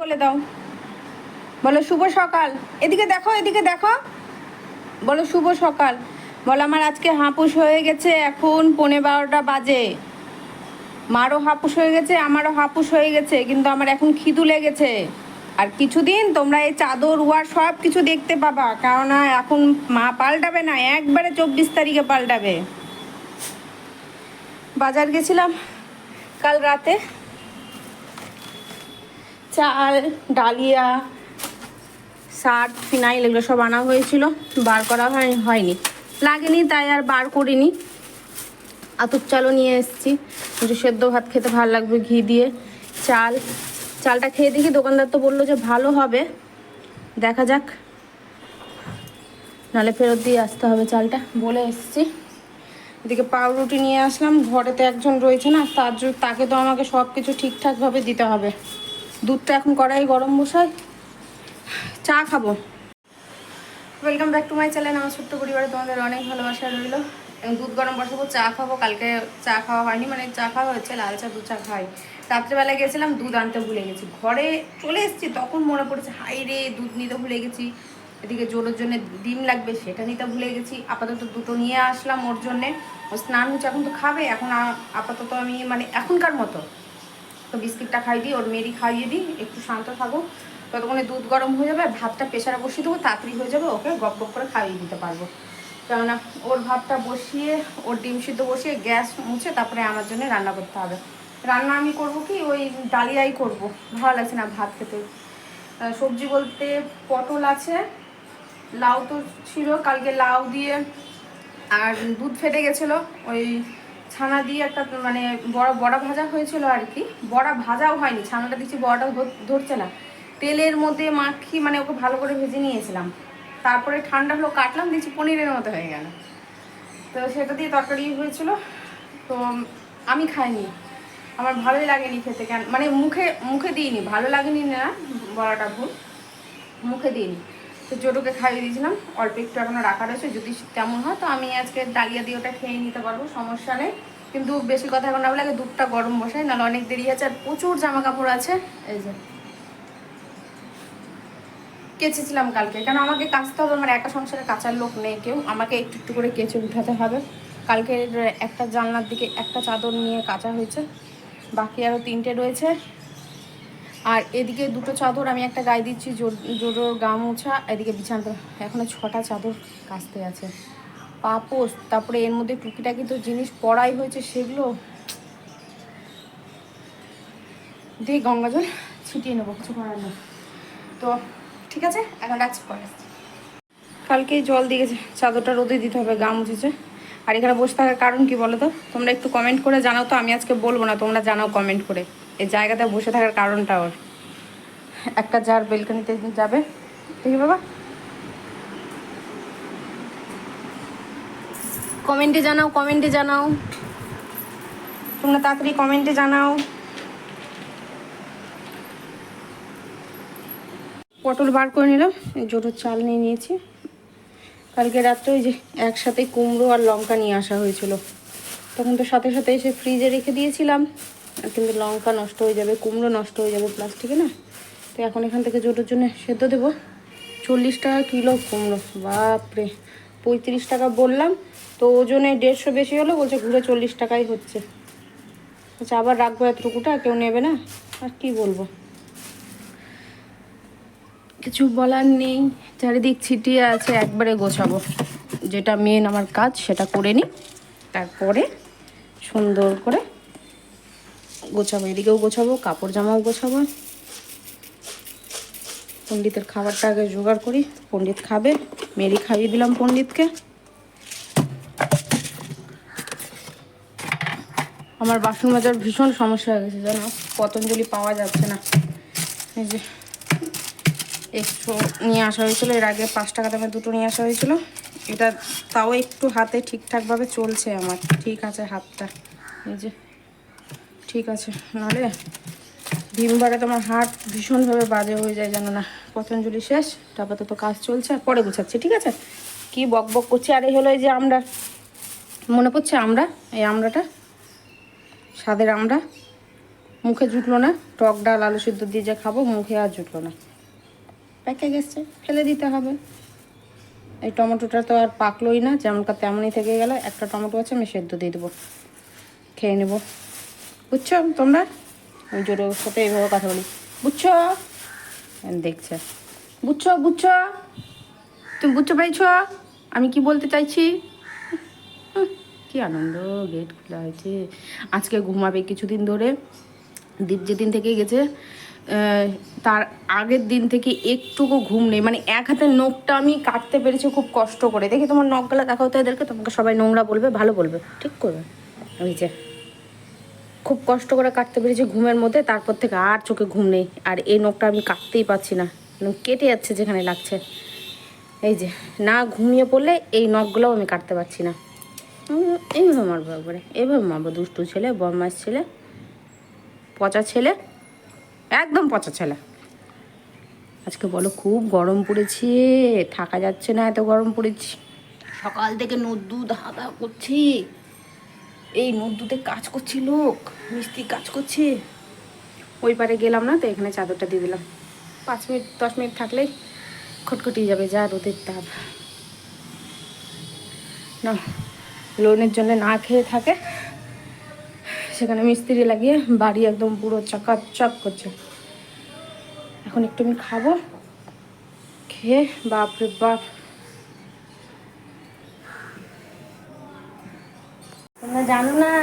বলে দাও, বলো শুভ সকাল। এদিকে দেখো, এদিকে দেখো, বলো শুভ সকাল। বলো আমার আজকে হাঁপুস হয়ে গেছে, এখন 11:15 বাজে। মারও হাঁপুস হয়ে গেছে, আমারও হাঁপুস হয়ে গেছে, কিন্তু আমার এখন খিদু লেগেছে। আর কিছুদিন তোমরা এই চাদর ওয়ার সব কিছু দেখতে পাবা, কারণ এখন মা পাল্টাবে না, একবারে 24 তারিখে পাল্টাবে। বাজার গেছিলাম কাল রাতে, চাল, ডালিয়া, সার্ফ, ফিনাইল এগুলো সব আনা হয়েছিল, বার করা হয়নি, লাগেনি তাই আর বার করিনি। আতপ চালও নিয়ে এসেছি, একটু সেদ্ধ ভাত খেতে ভালো লাগবে ঘি দিয়ে। চালটা খেয়ে দেখি, দোকানদার তো বললো যে ভালো হবে, দেখা যাক, নাহলে ফেরত দিয়ে আসতে হবে চালটা, বলে এসেছি। এদিকে পাউরুটি নিয়ে আসলাম, ঘরেতে একজন রয়েছে না, তাকে তো আমাকে সব কিছু ঠিকঠাকভাবে দিতে হবে। দুধটা এখন কড়াই গরম বসাই, চা খাবো। Welcome back to my channel. আমার ছোট্ট পরিবারে তোমাদের অনেক ভালোবাসা রইল। দুধ গরম বসাবো, চা খাবো। কালকে চা খাওয়া হয়নি, মানে চা খাওয়া হচ্ছে, লাল চা, দুধ চা খাই। রাত্রেবেলায় গেছিলাম, দুধ আনতে ভুলে গেছি, ঘরে চলে এসেছি, তখন মনে পড়েছে হাই রে দুধ নিতে ভুলে গেছি। এদিকে জোরের জন্য ডিম লাগবে, সেটা নিতে ভুলে গেছি। আপাতত দুটো নিয়ে আসলাম ওর জন্যে, ও স্নান হচ্ছে, এখন তো খাবে। এখন আপাতত আমি মানে এখনকার মতো তো বিস্কিটটা খাই দিই, ওর মেরি খাইয়ে দিই, একটু শান্ত থাকো। ততক্ষণে দুধ গরম হয়ে যাবে, ভাতটা প্রেশারে বসিয়ে দেবো, তাড়াতাড়ি হয়ে যাবে, ওকে গপ গপ করে খাইয়ে দিতে পারবো। কেননা ওর ভাতটা বসিয়ে, ওর ডিম সিদ্ধ বসিয়ে গ্যাস মুছে তারপরে আমার জন্য রান্না করতে হবে। রান্না আমি করবো কি, ওই ডালিয়াই করব, ভালো লাগছে না ভাত খেতে। সবজি বলতে পটল আছে, লাউ তো ছিল, কালকে লাউ দিয়ে, আর দুধ ফেটে গেছিলো, ওই ছানা দিয়ে একটা মানে বড়া ভাজা হয়েছিল আর কি। বড়া ভাজাও হয়নি, ছানাটা দিচ্ছি, বড়াটাও ধরছে না। তেলের মধ্যে মাখি, মানে ওকে ভালো করে ভেজে নিয়েছিলাম, তারপরে ঠান্ডা হলো, কাটলাম, দিচ্ছি, পনিরের মতো হয়ে গেল। তো সেটা দিয়ে তরকারি হয়েছিল, তো আমি খাইনি, আমার ভালোই লাগেনি খেতে। কেন মানে মুখে দিইনি, ভালো লাগেনি না, বড়াটা ভুল, মুখে দিইনি। তো জোটোকে খাইয়ে দিয়েছিলাম, অল্প একটু এখনো রাখা রয়েছে, যদি তেমন হয় তো আমি আজকে ডালিয়া দিয়ে ওটা খেয়ে নিতে পারবো, সমস্যা নেই। কিন্তু বেশি কথা এখন না বলে আগে দুধটা গরম বসাই, নাহলে অনেক দেরি আছে। আর প্রচুর জামা কাপড় আছে, এই যে কেচেছিলাম কালকে, কারণ আমাকে কাচতে হবে, আমার একা সংসারে কাচার লোক নেই কেউ, আমাকে একটু একটু করে কেচে উঠাতে হবে। কালকে একটা জানলার দিকে একটা চাদর নিয়ে কাচা হয়েছে, বাকি আরও 3টে রয়েছে। আর এদিকে দুটো চাদর আমি একটা গায়ে দিচ্ছি, জোরোর গা মোছা, এদিকে বিছানাতে এখনো 6টা চাদর কাচতে আছে, পাপোস, তারপরে এর মধ্যে টুকিটাকি তো জিনিস পড়াই হয়েছে, সেগুলো দিয়ে গঙ্গা জল ছিটিয়ে নেবো, কিছু করার নেই। তো ঠিক আছে, এখন রাখছি, পরে আসছি। কালকে জল দিয়ে গেছে, চাদরটা রোদে দিতে হবে, গা মুছেছে। আর এখানে বসে থাকার কারণ কি বলো তো, তোমরা একটু কমেন্ট করে জানাও তো, আমি আজকে বলবো না, তোমরা জানাও কমেন্ট করে এই জায়গাতে বসে থাকার কারণটা। ওর একটা যার বেলকনিতে যাবে, দেখি বাবা, কমেন্টে জানাও, কমেন্টে জানাও, তোমরা তাড়াতাড়ি কমেন্টে জানাও। পটল বার করে নিলাম, জোটোর চাল নিয়ে নিয়েছি। কালকে রাত্রে ওই যে একসাথে কুমড়ো আর লঙ্কা নিয়ে আসা হয়েছিল, তখন তো সাথে সাথে এসে ফ্রিজে রেখে দিয়েছিলাম, কিন্তু লঙ্কা নষ্ট হয়ে যাবে, কুমড়ো নষ্ট হয়ে যাবে প্লাস্টিকে না। তো এখন এখান থেকে জোটোর জন্য সেদ্ধ দেবো। 40 টাকা কিলো কুমড়ো, বাপরে। 35 টাকা বললাম, তো ওজনে 150 বেশি হলো, বলছে ঘুরে 40 টাকাই হচ্ছে। আচ্ছা, আবার রাখবো এতটুকুটা, কেউ নেবে না, আর কি বলবো, কিছু বলার নেই। চারিদিক ছিটিয়ে আছে, একবারে গোছাবো, যেটা মেন আমার কাজ সেটা করে নিই, তারপরে সুন্দর করে গোছাবো। এদিকেও গোছাবো, কাপড় জামাও গোছাবো। পণ্ডিতের খাবারটা আগে জোগাড় করি, পণ্ডিত খাবে, মেরি খাইয়ে দিলাম পণ্ডিতকে। আমার বাসন মাজার ভীষণ সমস্যা হয়ে গেছে জানো, পতঞ্জলি পাওয়া যাচ্ছে না। এই যে একটু নিয়ে আসা হয়েছিল, এর আগে 5 টাকা দামের দুটো নিয়ে আসা হয়েছিল, এটা তাও একটু হাতে ঠিকঠাকভাবে চলছে আমার, ঠিক আছে হাতটা, এই যে ঠিক আছে। নাহলে ভীমবারে তোমার হাত ভীষণভাবে বাজে হয়ে যায় জানো না। পতঞ্জলি শেষ, আপাতত কাজ চলছে, পরে গুছাচ্ছি, ঠিক আছে। কি বক বক করছি। আর এই হলো এই যে আমরা, মনে পড়ছে আমরা, এই আমড়াটা, স্বাদের আমরা, মুখে জুটলো না, টক ডাল আলু সিদ্ধ দিয়ে যে খাবো, মুখে আর জুটলো না, পেকে গেছে, ফেলে দিতে হবে। এই টমেটোটা তো আর পাকলোই না, যেমনকার তেমনই থেকে গেল। একটা টমেটো আছে, আমি সেদ্ধ দিয়ে দেবো, খেয়ে নেবো, বুঝছো তোমরা? আমি জোরে ওর সাথে এইভাবে কথা বলি, বুঝছো? দেখছে, বুঝছো বুঝছো, তুমি বুঝতে পারছ আমি কি বলতে চাইছি? কি আনন্দ, গেট খোলা হয়েছে। আজকে ঘুমাবে কিছুদিন ধরে। দীপ যেদিন থেকে গেছে তার আগের দিন থেকে একটুকু ঘুম নেই। মানে এক হাতের নখটা আমি কাটতে পেরেছি খুব কষ্ট করে। দেখি তোমার নখগুলো দেখাও তো এদেরকে, তোমাকে সবাই নোংরা বলবে, ভালো বলবে, ঠিক করবে। ওই যে খুব কষ্ট করে কাটতে পেরেছি ঘুমের মধ্যে, তারপর থেকে আর চোখে ঘুম নেই। আর এই নখটা আমি কাটতেই পারছি না, কেটে যাচ্ছে যেখানে লাগছে। এই যে না ঘুমিয়ে পড়লে এই নখগুলোও আমি কাটতে পারছি না। এইভাবে মারবো একবারে, এইভাবে মারবো। দুষ্টু ছেলে, বদমাস ছেলে, পচা ছেলে, একদম পচা ছেলে। আজকে বলো খুব গরম পড়েছে, থাকা যাচ্ছে না, এত গরম পড়েছে। সকাল থেকে নদ্দু ধাঁধা করছি, এই নদ্দুতে কাজ করছি, লোক মিস্ত্রি কাজ করছে। ওই পারে গেলাম না তো, এখানে চাদরটা দিয়ে দিলাম। 5 মিনিট 10 মিনিট থাকলেই খটখটিয়ে যাবে, যা রোদের তাপ। না লোনের জন্য না খেয়ে থাকে, সেখানে মিস্ত্রি লাগিয়ে বাড়ি একদম পুরো চাকাচাক করছে। এখন একটু আমি খাবো, খেয়ে বাপরে বাপ। তোমরা জানো না,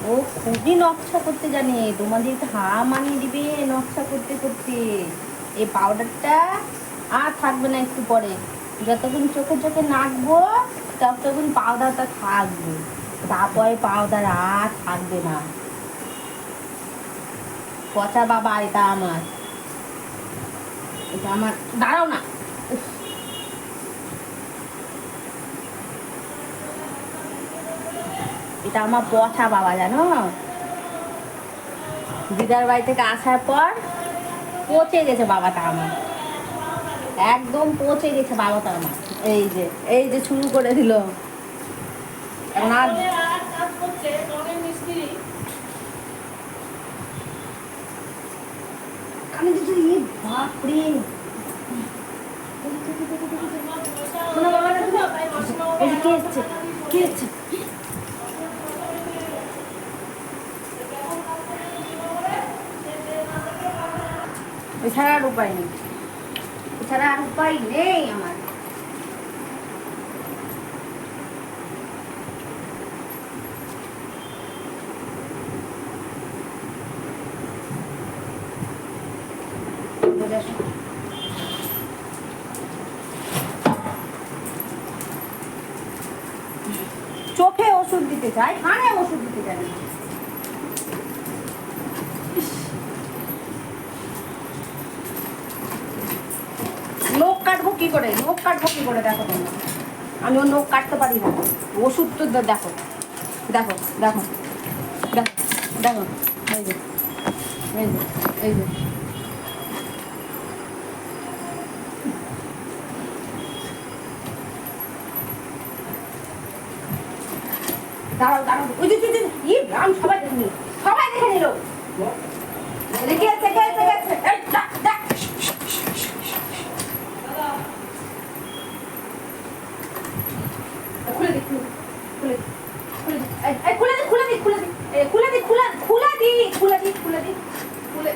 ও খুবই নকশা করতে জানে, তোমাদেরকে মানিয়ে দিবে নকশা করতে করতে। এই পাউডারটা আর থাকবে না একটু পরে, যতক্ষণ চোখে চোখে নাচবো ততক্ষণ পাউডারটা থাকবে, তারপরে পাউডার আর থাকবে না। পচা বাবা, এটা আমার, এটা আমার। দাঁড়াও না, এটা আমার পচা বাবা, জানো? দিদার বাড়ি থেকে আসার পর পচে গেছে বাবাটা আমার, একদম পচে গেছে বাবাটা আমার। এই যে শুরু করে দিল এখন। আর আমি কিছু বাপরে কে হচ্ছে? এছাড়া আর উপায় নেই, এছাড়া আর উপায় নেই আমার। চোখে ওষুধ দিতে চাই, কানে ওষুধ দিতে চাই। নখ কাটবো কি করে, নখ কাটবো কি করে দেখো তোমরা, আমি ওর নখ কাটতে পারি না। ওষুধ তো দেখো দেখো দেখো দেখো দেখো, এই যে এই যে এই যে দাঁড়াও দাঁড়াও, ওই যে আমি সবাই দেখে নিল, সবাই দেখে নিল। খুলে দি, খুলে দি, খুলে দি, খুলে দি, খুলে দি, খুলে দি, খুলে দি, খুলে দি, খুলে দি, খুলে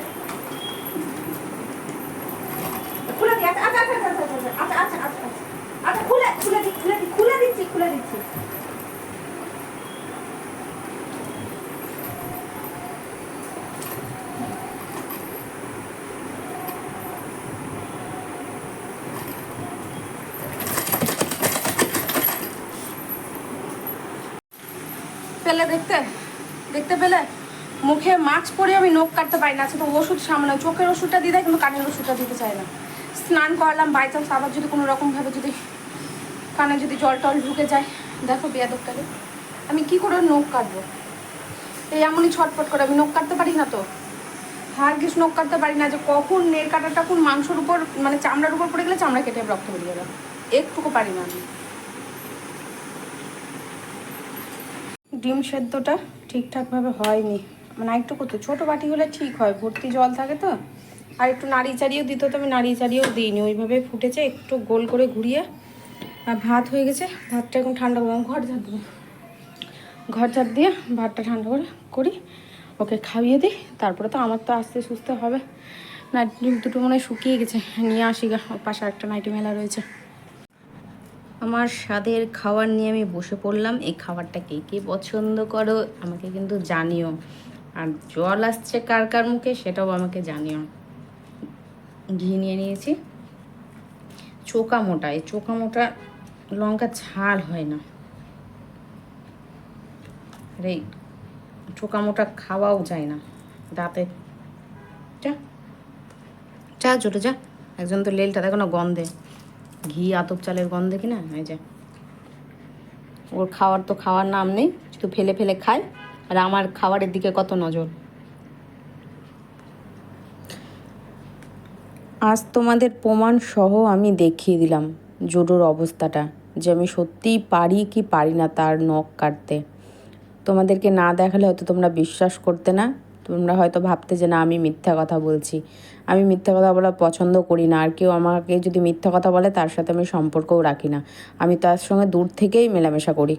খুলে দি। আচ্ছা আচ্ছা আচ্ছা আচ্ছা আচ্ছা আচ্ছা আচ্ছা আচ্ছা, খুলে খুলে দি, খুলে দি, খুলে দিচ্ছি, খুলে দিচ্ছি। পেলে দেখতে দেখতে পেলে, মুখে মাস্ক পরে আমি নখ কাটতে পারি না। আচ্ছা তো ওষুধ সামনে চোখের ওষুধটা দিয়ে দেয়, কিন্তু কানের ওষুধটা দিতে চায় না। স্নান করলাম, বাই চান্স আবার যদি কোনো রকমভাবে যদি কানে যদি জল টল ঢুকে যায়, দেখো বেয়াদবটাকে, আমি কি করে নখ কাটবো? এই এমনই ছটফট করে, আমি নখ কাটতে পারি না তো, হারগিস নখ কাটতে পারি না। যে কখন নেল কাটাটা কোন মাংসর উপর মানে চামড়ার উপর পড়ে গেলে চামড়া কেটে রক্ত বেরিয়ে গেল, একটুকু পারি না আমি। ডিম সেদ্ধটা ঠিকঠাকভাবে হয়নি, মানে একটু করতো, ছোটো বাটি হলে ঠিক হয়, ভর্তি জল থাকে তো। আর একটু নাড়িয়ে চাড়িয়েও দিত, তো আমি নাড়িয়ে চাড়িয়েও দিইনি, ওইভাবে ফুটেছে, একটু গোল করে ঘুরিয়ে। আর ভাত হয়ে গেছে, ভাতটা এখন ঠান্ডা করলাম, ঘর ঝাড় দেবো, ঘর ঝাড় দিয়ে ভাতটা ঠান্ডা করি, ওকে খাইয়ে দিই, তারপরে তো আমার তো আস্তে সুস্থ হবে। নাইটি দুটো মনে হয় শুকিয়ে গেছে, নিয়ে আসি গা, ওর পাশে একটা নাইটি মেলা রয়েছে। আমার স্বাদের খাবার নিয়ে আমি বসে পড়লাম। এই খাবারটা কে কে পছন্দ করো আমাকে কিন্তু জানিও, আর জল আসছে কার কার মুখে সেটাও আমাকে জানিও। ঘি নিয়ে নিয়েছি, চোকা মোটা, এই চোকা মোটা লঙ্কা ঝাল হয় না, আর এই চোকা মোটা খাওয়াও যায় না দাঁতে। যা যা ছোটো যা, একজন তো লেলটা দেখো না গন্ধে, ঘি আতপ চালের গন্ধে কিনা, এই যে ওর খাওয়ার তো খাওয়ার নাম নেই, শুধু ফেলে ফেলে খায়, আর আমার খাবারের দিকে কত নজর। আজ তোমাদের প্রমাণ সহ আমি দেখিয়ে দিলাম জোডোর অবস্থাটা, যে আমি সত্যিই পারি কি পারি না তার নখ কাটতে। তোমাদেরকে না দেখালে হয়তো তোমরা বিশ্বাস করতে না, তোমরা হয়তো ভাবতে যে না আমি মিথ্যা কথা বলছি। আমি মিথ্যা কথা বলা পছন্দ করি না, আর কেউ আমাকে যদি মিথ্যা কথা বলে তার সাথে আমি সম্পর্কও রাখি না, আমি তার সঙ্গে দূর থেকেই মেলামেশা করি।